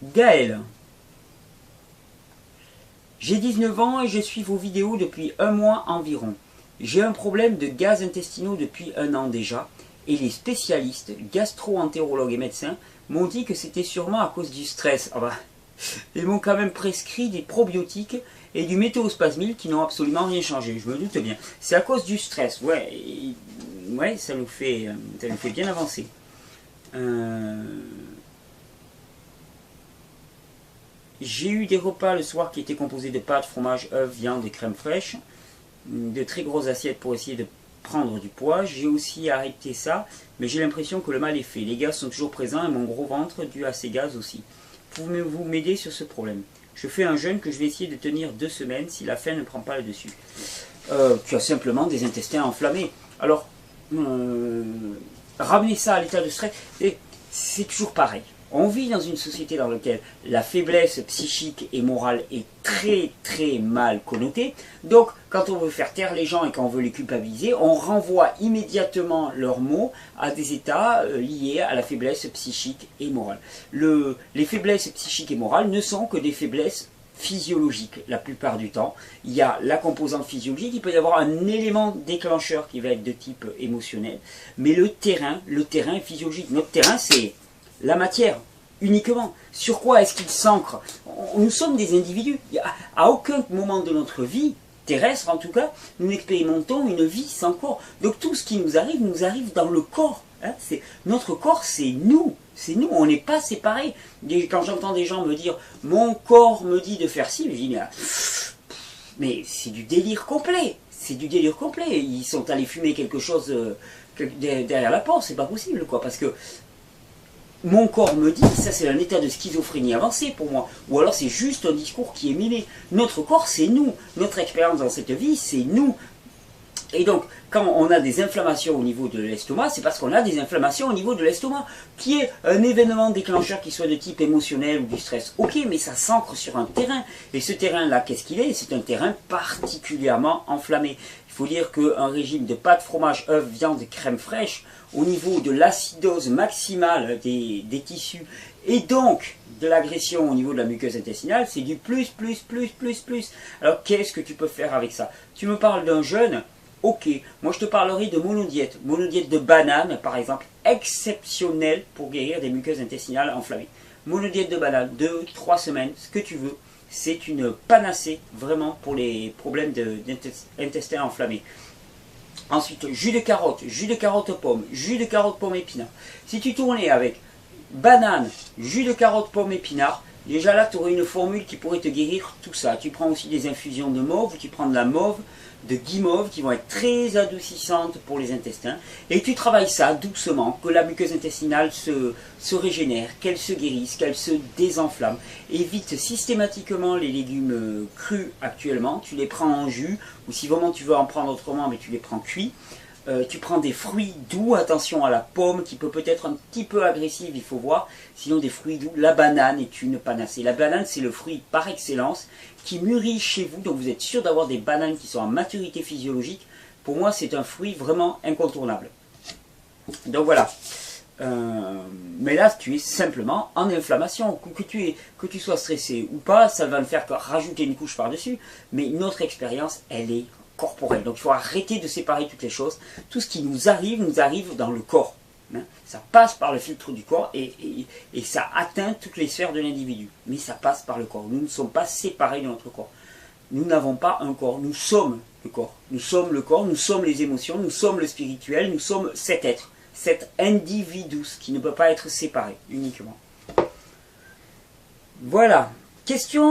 Gaël. J'ai 19 ans et je suis vos vidéos depuis un mois environ. J'ai un problème de gaz intestinaux depuis un an déjà et les spécialistes, gastro-entérologues et médecins m'ont dit que c'était sûrement à cause du stress. Ah bah, ils m'ont quand même prescrit des probiotiques et du météospasmil qui n'ont absolument rien changé, je me doute bien. C'est à cause du stress, ouais, ouais, ça nous fait bien avancer. J'ai eu des repas le soir qui étaient composés de pâtes, fromage, œufs, viande et crème fraîche. De très grosses assiettes pour essayer de prendre du poids. J'ai aussi arrêté ça, mais j'ai l'impression que le mal est fait. Les gaz sont toujours présents et mon gros ventre dû à ces gaz aussi. Pouvez-vous m'aider sur ce problème? Je fais un jeûne que je vais essayer de tenir 2 semaines si la faim ne prend pas le dessus. Tu as simplement des intestins enflammés. Alors, ramener ça à l'état de stress, c'est toujours pareil. On vit dans une société dans laquelle la faiblesse psychique et morale est très très mal connotée. Donc, quand on veut faire taire les gens et qu'on veut les culpabiliser, on renvoie immédiatement leurs mots à des états liés à la faiblesse psychique et morale. Les faiblesses psychiques et morales ne sont que des faiblesses physiologiques la plupart du temps. Il y a la composante physiologique, il peut y avoir un élément déclencheur qui va être de type émotionnel, mais le terrain est physiologique. Notre terrain, c'est la matière, uniquement. Sur quoi est-ce qu'il s'ancre? Nous sommes des individus. À aucun moment de notre vie, terrestre en tout cas, nous n'expérimentons une vie sans corps. Donc tout ce qui nous arrive dans le corps. Hein, notre corps, c'est nous. C'est nous, on n'est pas séparés. Quand j'entends des gens me dire « mon corps me dit de faire ci », je dis « mais c'est du délire complet. C'est du délire complet. Ils sont allés fumer quelque chose derrière la porte, c'est pas possible, quoi, parce que mon corps me dit, ça c'est un état de schizophrénie avancée pour moi, ou alors c'est juste un discours qui est mimé. Notre corps c'est nous, notre expérience dans cette vie c'est nous. Et donc, quand on a des inflammations au niveau de l'estomac, c'est parce qu'on a des inflammations au niveau de l'estomac, qui est un événement déclencheur qui soit de type émotionnel ou du stress. Ok, mais ça s'ancre sur un terrain. Et ce terrain-là, qu'est-ce qu'il est? C'est un terrain particulièrement enflammé. Il faut dire qu'un régime de pâtes, fromage, œufs, viande, crème fraîche, au niveau de l'acidose maximale des tissus, et donc de l'agression au niveau de la muqueuse intestinale, c'est du plus. Alors qu'est-ce que tu peux faire avec ça? Tu me parles d'un jeûne. Ok, moi je te parlerai de monodiète de banane par exemple, exceptionnelle pour guérir des muqueuses intestinales enflammées. Monodiète de banane, 2-3 semaines, ce que tu veux, c'est une panacée vraiment pour les problèmes d'intestin enflammé. Ensuite, jus de carotte pomme, jus de carotte pomme épinard. Si tu tournais avec banane, jus de carotte pomme épinard, déjà là tu aurais une formule qui pourrait te guérir tout ça. Tu prends aussi des infusions de mauve, tu prends de la mauve, de guimauve qui vont être très adoucissantes pour les intestins, et tu travailles ça doucement, que la muqueuse intestinale se régénère, qu'elle se guérisse, qu'elle se désenflamme. Évite systématiquement les légumes crus actuellement, tu les prends en jus, ou si vraiment tu veux en prendre autrement, mais tu les prends cuits. Tu prends des fruits doux, attention à la pomme qui peut être un petit peu agressive, il faut voir, sinon des fruits doux. La banane est une panacée. La banane c'est le fruit par excellence qui mûrit chez vous, donc vous êtes sûr d'avoir des bananes qui sont en maturité physiologique. Pour moi c'est un fruit vraiment incontournable. Donc voilà. Mais là tu es simplement en inflammation, que tu sois stressé ou pas, ça va ne faire que rajouter une couche par dessus, mais notre expérience elle est corporelle. Donc il faut arrêter de séparer toutes les choses. Tout ce qui nous arrive dans le corps. Hein. Ça passe par le filtre du corps et ça atteint toutes les sphères de l'individu. Mais ça passe par le corps. Nous ne sommes pas séparés de notre corps. Nous n'avons pas un corps. Nous sommes le corps. Nous sommes le corps, nous sommes les émotions, nous sommes le spirituel, nous sommes cet être. Cet individus qui ne peut pas être séparé uniquement. Voilà. Question ?